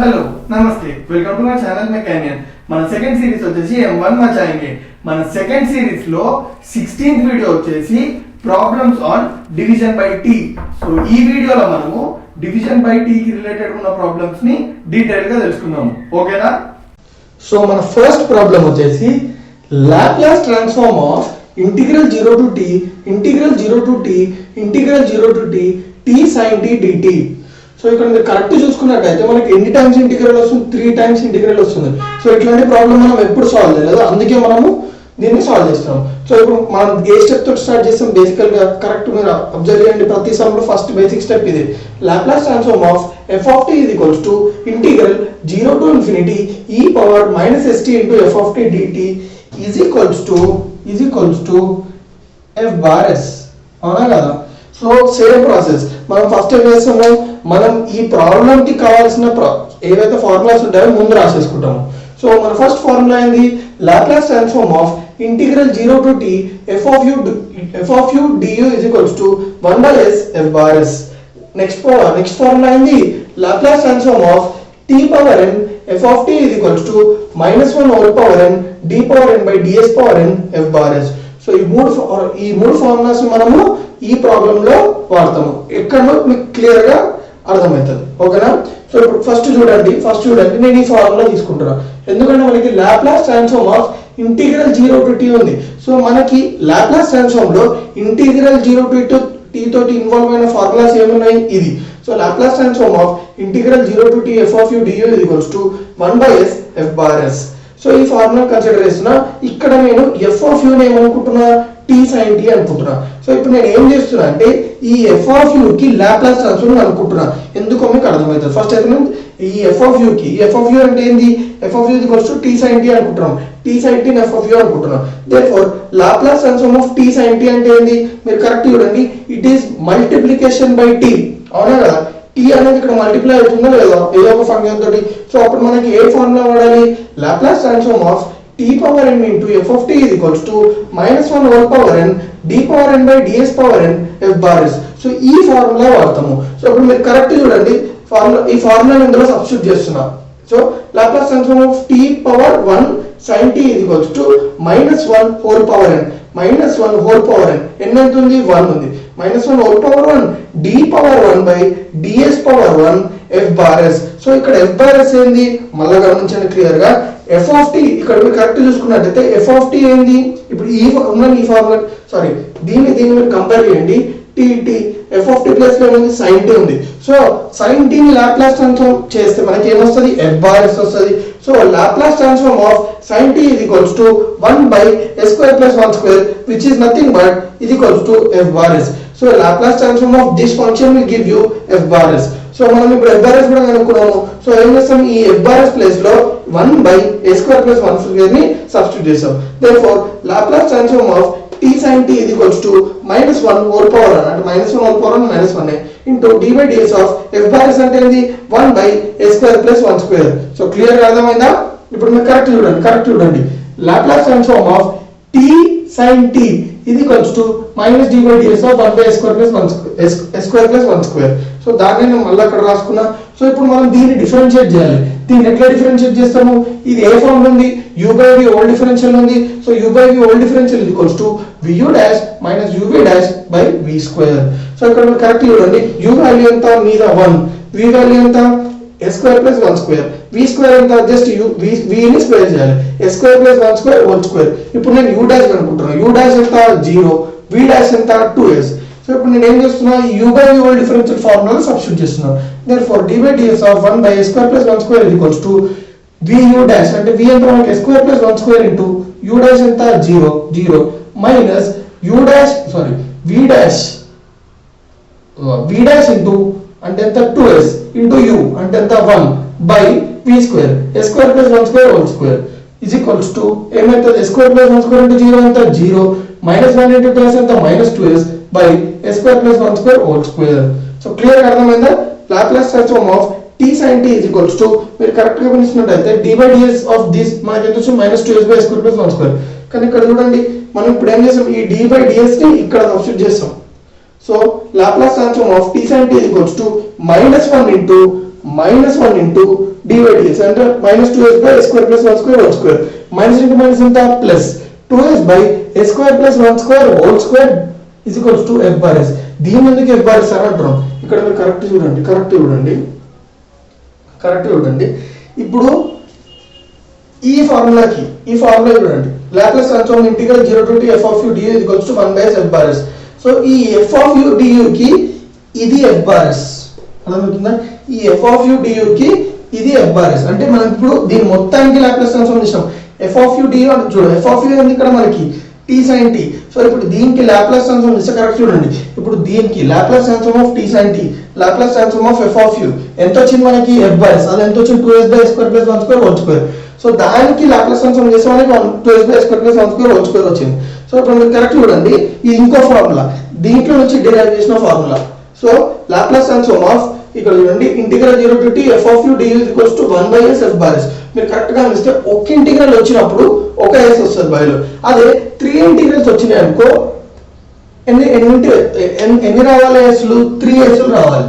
Hello नमस्ते welcome to my channel मैकेनियन మన second series వచ్చేసి M1 మచాయింగే మన సెకండ్ సిరీస్ లో 16th వీడియో వచ్చేసి problems on division by t so ఈ వీడియోలో మనము డివిజన్ బై టీ కి రిలేటెడ్ ఉన్న ప్రాబ్లమ్స్ ని డీటెయిల్ గా తెలుసుకుందాం ఓకేనా సో మన ఫస్ట్ ప్రాబ్లం వచ్చేసి Laplace transform of integral 0 to t integral 0 to t integral 0 to t t sin t dt so ఇక్కడ మీరు కరెక్ట్ చూసుకున్నట్లయితే మనకి ఎన్ని టైమ్స్ ఇంటిగ్రల్ వస్తుంది 3 టైమ్స్ ఇంటిగ్రల్ వస్తుంది సో ఇట్లాంటి ప్రాబ్లం మనం ఎప్పుడు సాల్వ్ చేయలేదు అందుకే మనము దీన్ని సాల్వ్ చేస్తాం సో ఇప్పుడు మనం ఏ స్టెప్ తోటి స్టార్ట్ చేస్తాం బేసికల్ గా కరెక్ట్ మీరు అబ్జర్వ్ చేయండి ప్రతి సమ్ లో ఫస్ట్ బేసిక్ స్టెప్ ఇది Laplace transform of f of t integral 0 to infinity e power st into f of t dt is equals to f bar s అవునా కదా సో సేమ్ ప్రాసెస్ మనం first ఏం చేస్తాము మనం ఈ problem కి కావాల్సిన ఏవైతే ఫార్ములాస్ ఉంటాయో ముందు రాసేసుకుంటాము సో మన ఫస్ట్ ఫార్ములా ఏంది Laplace transform of integral 0 to t f of u du is equals to 1 by s f bar s next formula ఏంది Laplace transform of t power n f of t is equals to -1 whole power n d power n by ds power n f bar s so ఈ మూడు formulas మనము ఈ problem లో వాడతాము ఎక్కడో మీకు clear గా అర్థమవుతుంది ఓకేనా సో ఇప్పుడు ఫస్ట్ చూడండి నేను ఈ ఫార్ములా తీసుకుంటున్నా ఎందుకంటే మనకి Laplace transform of integral 0 to t ఉంది సో మనకి లాప్లాస్ ట్రాన్స్ఫార్మ్ లో ఇంటిగ్రల్ 0 టు t తోటి ఇన్వాల్వ్ అయిన ఫార్ములాస్ ఏమున్నాయి ఇది so Laplace transform of integral 0 to t f of u du is equals to 1 by s f bar s so ఈ formula consider చేస్తున్నా ఇక్కడ నేను f of u ని ఏమనుకుంటున్నా t sin t అనుకుంటున్నా సో ఇప్పుడు నేను ఏం చేస్తున్నా అంటే ఈ f of u కి లాప్లాస్ ట్రాన్స్ఫార్మ్ అనుకుంటున్నా ఎందుకో మీకు అర్థమవుతుంది ఫస్ట్ అయితే ఈ f of u అంటే ఏంది f of u t sin t అనుకుంటున్నాం t sin t f of u అనుకుంటున్నాం therefore Laplace transform of t sin t అంటే ఏంది మీరు కరెక్ట్ చూడండి it is multiplication by t అవునా కదా t అనేది ఇక్కడ మల్టిప్లై అవుతుందో లేదో ఏదో ఒక ఫంక్షన్ తోటి సో అప్పుడు మనకి ఏ ఫార్ములా వాడాలి Laplace transform of t power n into f of t is equals to -1 whole power n d power n by ds power n f bar s so ఈ formula వాడతాము so ఇప్పుడు మీరు correct చూడండి ఈ formula ఇందులో substitute చేస్తున్నా so Laplace transform of t power 1 sin t is equals to -1 whole power n -1 whole power n ఎంత ఉంది 1 ఉంది -1 whole power 1 d power 1 by ds power 1 f bar s so ఇక్కడ f bar s ఏంది మళ్ళా గమనించండి clear గా f of t ఇక్కడ మీరు కరెక్ట్ చూసుకున్నట్లయితే f of t ఏంది ఇప్పుడు ఈ ఫార్ములా సారీ దీన్ని మీరు కంపేర్ చేయండి t f of t plus లో ఉంది sin t ఉంది సో sin t ని లాప్లాస్ ట్రాన్స్ఫార్మ్ చేస్తే మనకి ఏమొస్తది f bar s వస్తది so Laplace transform of sin t is equals to 1 by s square plus 1 square which is nothing but is equals to f bar s so laplace transform of this function will give you f bar s so మనం ఇప్పుడు f bar s కూడా కనుక్కున్నాము so ఏం చేస్తాం ఈ f bar s place లో 1 by s square plus 1 square ని substitute చేస్తాం therefore laplace transform of t sin t is equals to -1 whole power అంటే -1 whole power -1 into d by ds of f bar s అంటే ఏంది 1 by s square plus 1 square so clear గా అర్థమైందా ఇప్పుడు మీరు correct చూడండి Laplace transform of t sin t is equals to -d by ds of 1 by s square plus 1 square so దాన్ని నేను మళ్ళీ అక్కడ రాసుకున్నా సో ఇప్పుడు మనం దీన్ని డిఫరెన్షియేట్ చేయాలి దీన్ని ఎట్లా డిఫరెన్షియేట్ చేస్తాము ఇది ఏ ఫార్మ్ ఉంది u by v whole differential ఉంది so u by v whole differential is equals to vu dash minus uv dash by v square so ఇక్కడ మీరు కరెక్ట్ చూడండి u వాల్యూ ఎంత మీద 1 v వాల్యూ ఎంత s square plus 1 square v square ఎంత just v ని square చేయాలి s square plus 1 square whole square ఇప్పుడు నేను u dash కనుక్కుంటున్నా u dash ఎంత 0 v dash ఎంత 2s సో ఇప్పుడు నేను ఏం చేస్తున్నా u by v whole differential formula substitute చేస్తున్నా therefore d by ds of 1 by s square plus 1 square is equals to vu dash అంటే v ఎంత మనకి s square plus 1 square into u dash ఎంత 0 minus u dash sorry v dash into అంటే ఎంత 2s into u అంటే ఎంత 1 by v square s square plus 1 square whole square is equals to ఏమైతే s square plus 1 square into 0 ఎంత 0 minus 1 into 2s ఎంత -2s by s square plus 1 square whole square so clear గా అర్థమైందా Laplace transform of t sin t is equals to మీరు correct గా గమనించినట్లయితే d by ds of this మనకి ఎంత వచ్చింది -2s by s square plus 1 square కానీ ఇక్కడ చూడండి మనం ఇప్పుడు ఏం చేస్తాం ఈ d by ds ని ఇక్కడ సబ్స్టిట్యూట్ చేస్తాం so Laplace transform of t sin t is equals to -1 into -1 into dydx అంటే -2s by s square plus 1 square whole square minus into minus ఎంత plus 2s by s square plus 1 square whole square is equals to f bar s. దీని ఎందుకు f bar s అని అంటున్నాం. ఇక్కడ మీరు correct చూడండి. ఇప్పుడు ఈ ఫార్ములాకి చూడండి Laplace transform integral 0 to t f of u du is equals to 1 by s f bar s. So ఈ f of u du కి ఇది f bar s అర్థమవుతుందా. ఈ f of u du కి ఇది f bar s అంటే మనం ఇప్పుడు దీని మొత్తానికి లాప్లాస్ ట్రాన్స్ఫార్మ్ చేసాం. f of u du అంటే చూడు f of u అనేది ఇక్కడ మనకి t sin t. సో ఇప్పుడు దీనికి లాప్లాస్ ట్రాన్స్ఫార్మ్ చేస్తే కరెక్ట్ చూడండి. ఇప్పుడు దీనికి Laplace transform of t sin t Laplace transform of f of u ఎంత వచ్చింది మనకి f bar s. అది ఎంత వచ్చింది 2s by s square plus 1 square whole square. So దానికి లాప్లాస్ ట్రాన్స్ఫార్మ్ చేస్తే మనకి 2s by s square plus 1 square whole square వచ్చింది. సో ఇప్పుడు మీరు కరెక్ట్ చూడండి. ఇది ఇంకో ఫార్ములా దీంట్లో నుంచి డిరైవ్ చేసిన formula. So Laplace transform of ఇక్కడ చూడండి integral 0 to t f of u du is equals to 1 by s f bar s. మీరు కరెక్ట్ గా గమనిస్తే ఒక ఇంటిగ్రల్ వచ్చినప్పుడు ఒక s వస్తుంది బైలో. అదే 3 ఇంటిగ్రల్స్ వచ్చినాయి అనుకో ఎన్ని రావాలి ఎస్లు 3 ఎస్లు రావాలి.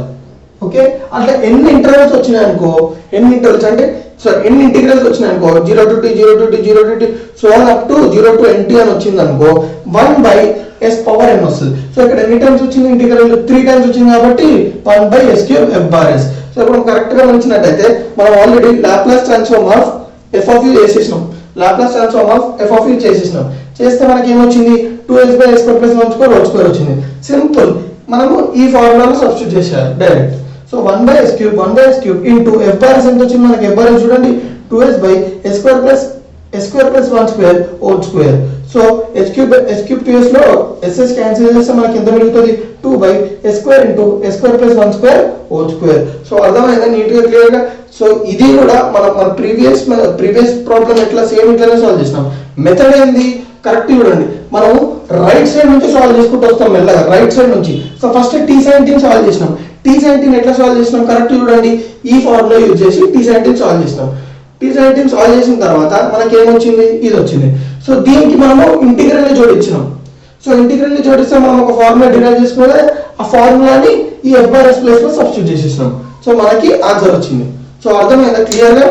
ఓకే అట్లా ఎన్ని ఇంటర్వెల్స్ వచ్చినాయి అనుకో ఎన్ని ఇంటిగ్రల్స్ వచ్చినాయి అనుకో 0 to t 0 to t 0 to t so on up to 0 to nt అని వచ్చింది అనుకో 1 by s పవర్ n వస్తుంది. సో ఇక్కడ ఎన్ని టైమ్స్ వచ్చింది ఇంటిగ్రల్ 3 టైమ్స్ వచ్చింది కాబట్టి 1 by s cube f bar s. So ఇప్పుడు కరెక్ట్ గా గమనించినట్లయితే మనం already Laplace transform of f of u చేసేసినాం. Laplace transform of f of u చేసేసినాం. చేస్తే మనకి ఏమొచ్చింది 2s by s square plus 1 square whole square వచ్చింది. సింపుల్ మనము ఈ ఫార్ములాలో సబ్స్టిట్యూట్ చేశారు direct. So 1 by s cube into f bar s ఎంత వచ్చింది మనకి f bar s చూడండి 2s by s square plus 1 square whole square. So s cube 2s లో ss cancel చేస్తే మనకి ఎంత మిగులుతుంది 2 by s square into s square plus 1 square whole square. So అర్థమైందా నీట్ గా క్లియర్ గా. సో ఇది కూడా మన ప్రీవియస్ ప్రాబ్లం ఎట్లా సేమ్ ఇట్లానే సాల్వ్ చేసినాం. మెథడ్ ఏంది కరెక్ట్ చూడండి. మనం రైట్ సైడ్ నుంచి సాల్వ్ చేసుకుంటూ వస్తాం మెల్లగా రైట్ సైడ్ నుంచి. So first t sin t solve చేసినాం. t sin t ఎట్లా సాల్వ్ చేసినాం కరెక్ట్ చూడండి. ఈ ఫార్ములా యూజ్ చేసి t sin t సాల్వ్ చేసినాం. t sin t సాల్వ్ చేసిన తర్వాత మనకి ఏమొచ్చింది ఇది వచ్చింది. సో దీనికి మనము ఇంటిగ్రల్ ని జోడించినాం. సో ఇంటిగ్రల్ ని జోడిస్తే మనం ఒక ఫార్ములా డిరైవ్ చేసుకుని ఆ ఫార్ములాని ఈ f bar s ప్లేస్ లో సబ్స్టిట్యూట్ చేసేసినాం. సో మనకి ఆన్సర్ వచ్చింది. సో అర్థమైందా క్లియర్ గా.